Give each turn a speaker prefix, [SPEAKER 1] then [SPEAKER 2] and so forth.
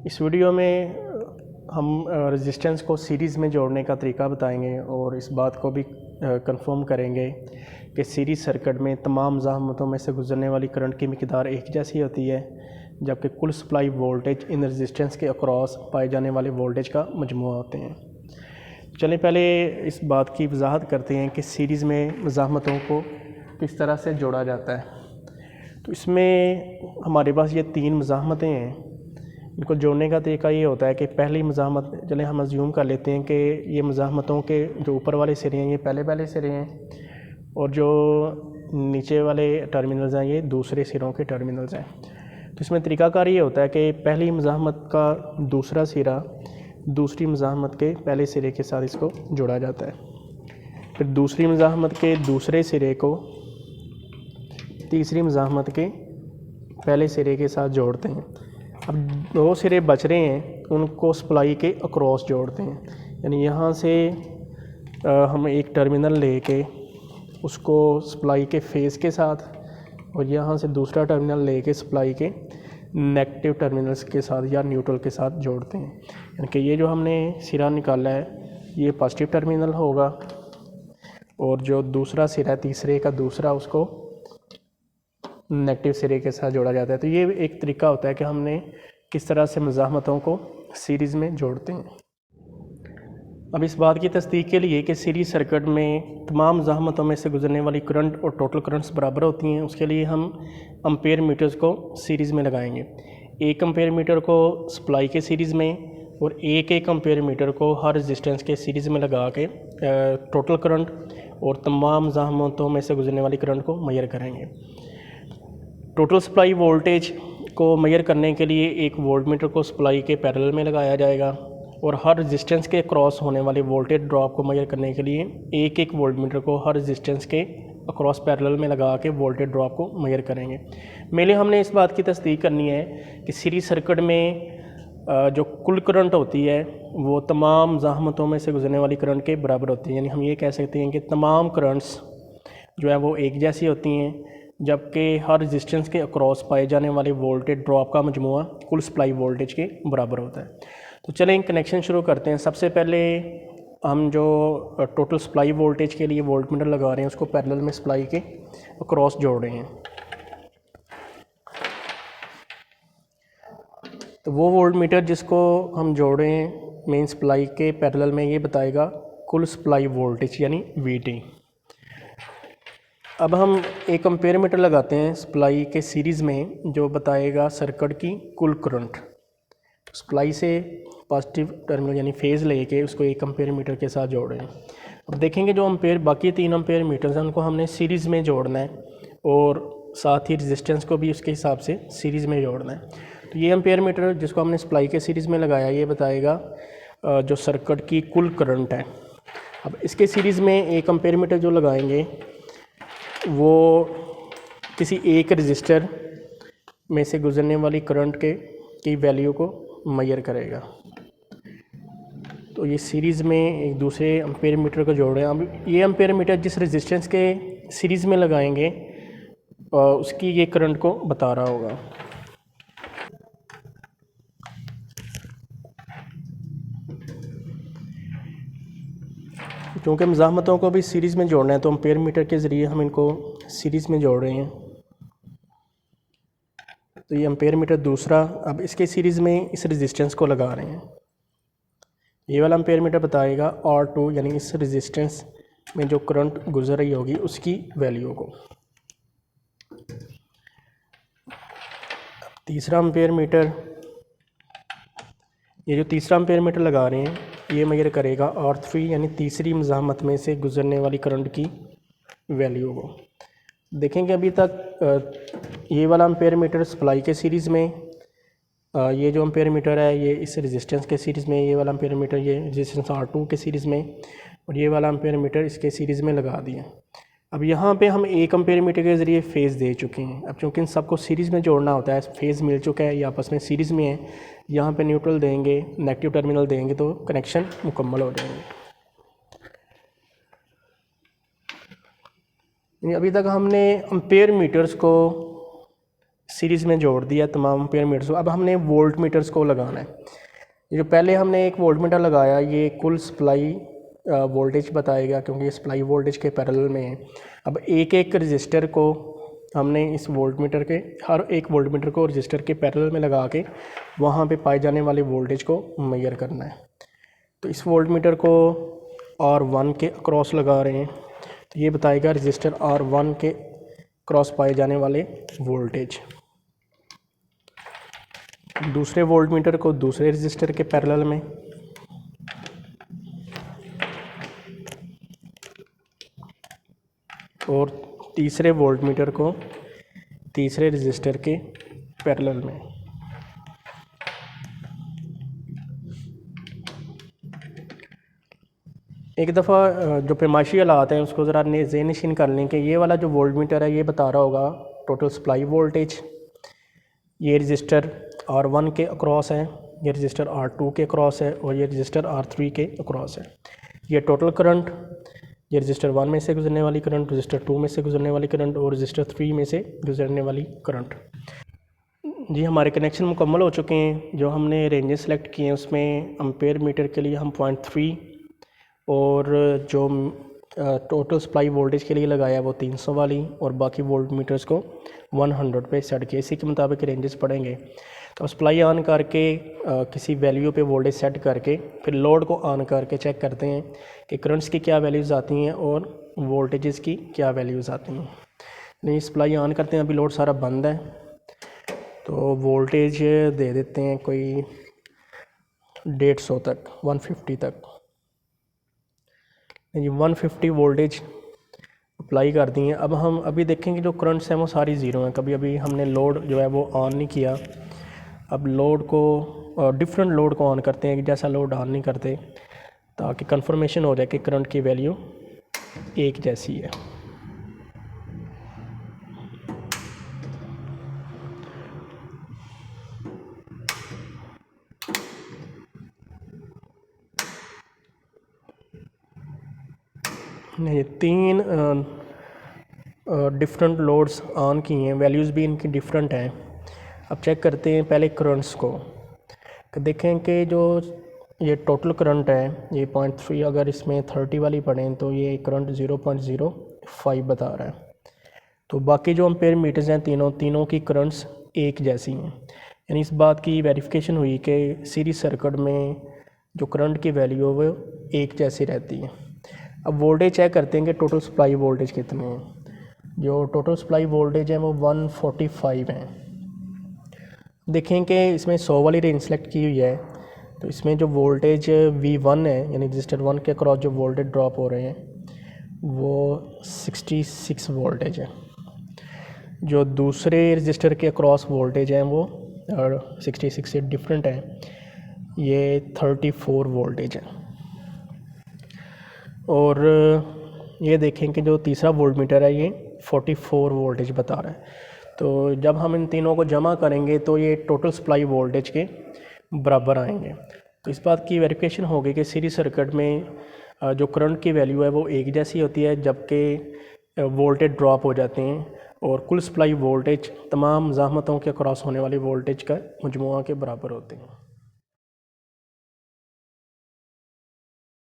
[SPEAKER 1] इस वीडियो में हम रेजिस्टेंस को सीरीज़ में जोड़ने का तरीका बताएंगे और इस बात को भी कंफर्म करेंगे कि सीरीज़ सर्किट में तमाम ज़ाहमतों में से गुजरने वाली करंट की मिकदार एक जैसी होती है, जबकि कुल सप्लाई वोल्टेज इन रेजिस्टेंस के अक्रॉस पाए जाने वाले वोल्टेज का मजमूआ होते हैं। चलें पहले इस बात की वजाहत करते हैं कि सीरीज़ में ज़ाहमतों को किस तरह से जोड़ा जाता है। तो इसमें हमारे पास ये 3 मज़ाहमतें हैं। इनको जोड़ने का तरीका ये होता है कि पहली मज़ाहमत, चलें हम अज्यूम कर लेते हैं कि ये मज़ाहमतों के जो ऊपर वाले सिरे हैं ये पहले सिरे हैं और जो नीचे वाले टर्मिनल्स हैं ये दूसरे सिरों के टर्मिनल्स हैं। तो इसमें तरीकाकार ये होता है कि पहली मज़ाहमत का दूसरा सिरा दूसरी मज़ाहमत के पहले सिरे के साथ इसको जोड़ा जाता है, फिर दूसरी मज़ाहमत के दूसरे सिरे को तीसरी मज़ाहमत के पहले सिरे के साथ जोड़ते हैं। अब 2 सिरे बच रहे हैं, उनको सप्लाई के अक्रॉस जोड़ते हैं, यानी यहाँ से हम एक टर्मिनल लेके उसको सप्लाई के फेज़ के साथ और यहाँ से दूसरा टर्मिनल लेके सप्लाई के नेगेटिव टर्मिनल्स के साथ या न्यूट्रल के साथ जोड़ते हैं। यानी कि ये जो हमने सिरा निकाला है ये पॉजिटिव टर्मिनल होगा और जो दूसरा सिरा है तीसरे का दूसरा उसको नेगेटिव सिरे के साथ जोड़ा जाता है। तो ये एक तरीका होता है कि हमने किस तरह से मज़ाहमतों को सीरीज़ में जोड़ते हैं। अब इस बात की तस्दीक के लिए कि सीरीज़ सर्किट में तमाम मज़ाहमतों में से गुजरने वाली करंट और टोटल करंट्स बराबर होती हैं, उसके लिए हम एम्पेयर मीटर्स को सीरीज़ में लगाएंगे। एक एम्पेयर मीटर को सप्लाई के सीरीज़ में और एक एम्पेयर मीटर को हर रेजिस्टेंस के सीरीज़ में लगा के टोटल करंट और तमाम मज़ाहमतों में से गुजरने वाली करंट को मेजर करेंगे। टोटल सप्लाई वोल्टेज को मेजर करने के लिए एक वोल्ट मीटर को सप्लाई के पैरेलल में लगाया जाएगा और हर रेजिस्टेंस के क्रॉस होने वाले वोल्टेज ड्रॉप को मेजर करने के लिए एक वोल्ट मीटर को हर रेजिस्टेंस के अक्रॉस पैरेलल में लगा के वोल्टेज ड्रॉप को मेजर करेंगे। मेनली हमने इस बात की तस्दीक करनी है कि सीरीज सर्किट में जो कुल करंट होती है वो तमाम ज़ाहमतों में से गुजरने वाली करंट के बराबर होती है। यानी हम ये कह सकते हैं कि तमाम करंट्स जो है वो एक जैसी होती हैं, जबकि हर रेजिस्टेंस के अक्रॉस पाए जाने वाले वोल्टेज ड्रॉप का मजमूआ कुल सप्लाई वोल्टेज के बराबर होता है। तो चलें कनेक्शन शुरू करते हैं। सबसे पहले हम जो टोटल सप्लाई वोल्टेज के लिए वोल्ट मीटर लगा रहे हैं उसको पैरेलल में सप्लाई के अक्रॉस जोड़ रहे हैं। तो वो वोल्ट मीटर जिसको हम जोड़ रहे हैं मेन सप्लाई के पैरेलल में ये बताएगा कुल सप्लाई वोल्टेज यानी VT। अब हम एक एम्पेयर मीटर लगाते हैं सप्लाई के सीरीज़ में जो बताएगा सर्किट की कुल करंट। सप्लाई से पॉजिटिव टर्मिनल यानी फेज़ लेके उसको एक एम्पेयर मीटर के साथ जोड़ रहे हैं। अब देखेंगे जो एम्पेयर बाकी 3 एम्पेयर मीटर्स हैं उनको हमने सीरीज़ में जोड़ना है और साथ ही रेजिस्टेंस को भी उसके हिसाब से सीरीज़ में जोड़ना है। तो ये एम्पेयर मीटर जिसको हमने सप्लाई के सीरीज़ में लगाया ये बताएगा जो सर्किट की कुल करंट है। अब इसके सीरीज़ में एक एम्पेयर मीटर जो लगाएंगे वो किसी एक रजिस्टर में से गुजरने वाली करंट की वैल्यू को मेजर करेगा। तो ये सीरीज़ में एक दूसरे एम्पेयर मीटर को जोड़ रहे हैं। अब ये एम्पेयर मीटर जिस रेजिस्टेंस के सीरीज़ में लगाएंगे उसकी ये करंट को बता रहा होगा। क्योंकि मज़ाहमतों को भी सीरीज़ में जोड़ना है तो एम्पेयर मीटर के ज़रिए हम इनको सीरीज़ में जोड़ रहे हैं। तो ये एम्पेयर मीटर दूसरा, अब इसके सीरीज़ में इस रेजिस्टेंस को लगा रहे हैं। ये वाला एम्पेयर मीटर बताएगा R2 यानी इस रेजिस्टेंस में जो करंट गुजर रही होगी उसकी वैल्यू को। तीसरा एम्पेयर मीटर, ये जो तीसरा एम्पेयर मीटर लगा रहे हैं ये मेजर करेगा R3 यानी तीसरी मज़ाहमत में से गुजरने वाली करंट की वैल्यू को। देखेंगे अभी तक ये वाला एम्पेयर मीटर सप्लाई के सीरीज़ में, ये जो एम्पेयर मीटर है ये इस रेजिस्टेंस के सीरीज़ में, ये वाला एम्पेयर मीटर ये रेजिस्टेंस R2 के सीरीज़ में और ये वाला एम्पेयर मीटर इसके सीरीज़ में लगा दिया। अब यहाँ पे हम एक एम्पेयर मीटर के ज़रिए फ़ेज़ दे चुके हैं। अब चूँकि इन सबको सीरीज़ में जोड़ना होता है, फ़ेज़ मिल चुका है, ये आपस में सीरीज़ में है, यहाँ पे न्यूट्रल देंगे, नेगेटिव टर्मिनल देंगे तो कनेक्शन मुकम्मल हो जाएंगे। अभी तक हमने एम्पेयर मीटर्स को सीरीज़ में जोड़ दिया तमाम एम्पेयर मीटर्स को। अब हमने वोल्ट मीटर्स को लगाना है। जो पहले हमने एक वोल्ट मीटर लगाया, ये कुल सप्लाई वोल्टेज बताएगा क्योंकि ये सप्लाई वोल्टेज के पैरेलल में है। अब एक एक रजिस्टर को हमने इस वोल्ट मीटर के, हर एक वोल्ट मीटर को रजिस्टर के पैरेलल में लगा के वहाँ पे पाए जाने वाले वोल्टेज को मेजर करना है। तो इस वोल्ट मीटर को R1 के अक्रॉस लगा रहे हैं, तो ये बताएगा रजिस्टर R1 के क्रॉस पाए जाने वाले वोल्टेज। दूसरे वोल्ट मीटर को दूसरे रजिस्टर के पैरेलल में, और तीसरे वोल्ट मीटर को तीसरे रजिस्टर के पैरेलल में। एक दफ़ा जो पैमाइशी हालात हैं उसको ज़रा ज़हन-नशीन कर लें कि ये वाला जो वोल्ट मीटर है ये बता रहा होगा टोटल सप्लाई वोल्टेज। ये रजिस्टर R1 के अक्रॉस है, ये रजिस्टर R2 के अक्रॉस है और ये रजिस्टर R3 के अक्रॉस है। ये टोटल करंट, ये रजिस्टर 1 में से गुजरने वाली करंट, रजिस्टर 2 में से गुजरने वाली करंट और रजिस्टर 3 में से गुजरने वाली करंट। जी हमारे कनेक्शन मुकम्मल हो चुके हैं। जो हमने रेंजेस सेलेक्ट किए हैं उसमें एम्पेयर मीटर के लिए हम 0.3 और जो टोटल सप्लाई वोल्टेज के लिए लगाया वो 300 वाली, और बाकी वोल्ट मीटर्स को 100 पे सेट किया। इसी के मुताबिक रेंजेस पढ़ेंगे। तो सप्लाई ऑन करके किसी वैल्यू पे वोल्टेज सेट करके फिर लोड को ऑन करके चेक करते हैं कि करंट्स की क्या वैल्यूज़ आती हैं और वोल्टेजेस की क्या वैल्यूज़ आती हैं। नहीं, सप्लाई ऑन करते हैं, अभी लोड सारा बंद है, तो वोल्टेज दे देते हैं कोई 150 तक, 150 तक। ये 150 वोल्टेज अप्लाई कर दी हैं। अब हम अभी देखेंगे जो करंट्स हैं वो सारी ज़ीरो हैं। कभी अभी हमने लोड जो है वो ऑन नहीं किया। अब लोड को डिफरेंट लोड को ऑन करते हैं कि जैसा लोड ऑन नहीं करते, ताकि कंफर्मेशन हो जाए कि करंट की वैल्यू एक जैसी है। ये 3 डिफरेंट लोड्स ऑन किए हैं, वैल्यूज़ भी इनकी डिफरेंट हैं। अब चेक करते हैं पहले करंट्स को, तो देखें कि जो ये टोटल करंट है ये 0.3, अगर इसमें 30 वाली पढ़ें तो ये करंट 0.05 बता रहा है। तो बाकी जो एम्पेयर मीटर्स हैं तीनों की करंट्स एक जैसी हैं। यानी इस बात की वेरिफिकेशन हुई कि सीरीज सर्किट में जो करंट की वैल्यू है वो एक जैसी रहती है। अब वोल्टेज चेक करते हैं कि टोटल सप्लाई वोल्टेज कितने हैं। जो टोटल सप्लाई वोल्टेज है वो 145 हैं। देखें कि इसमें 100 वाली रेंज सेलेक्ट की हुई है, तो इसमें जो वोल्टेज V1 है यानी रजिस्टर 1 के अक्रॉस जो वोल्टेज ड्रॉप हो रहे हैं वो 66 वोल्टेज है। जो दूसरे रजिस्टर के अक्रॉस वोल्टेज हैं वो 66 से डिफरेंट है, ये 34 वोल्टेज है। और ये देखें कि जो तीसरा वोल्ट मीटर है ये 44 वोल्टेज बता रहा है। तो जब हम इन तीनों को जमा करेंगे तो ये टोटल सप्लाई वोल्टेज के बराबर आएंगे। तो इस बात की वेरिफिकेशन हो गई कि सीरीज सर्किट में जो करंट की वैल्यू है वो एक जैसी होती है, जबकि वोल्टेज ड्रॉप हो जाते हैं और कुल सप्लाई वोल्टेज तमाम ज़ाहमतों के क्रॉस होने वाली वोल्टेज का मजमुआ के बराबर होते हैं।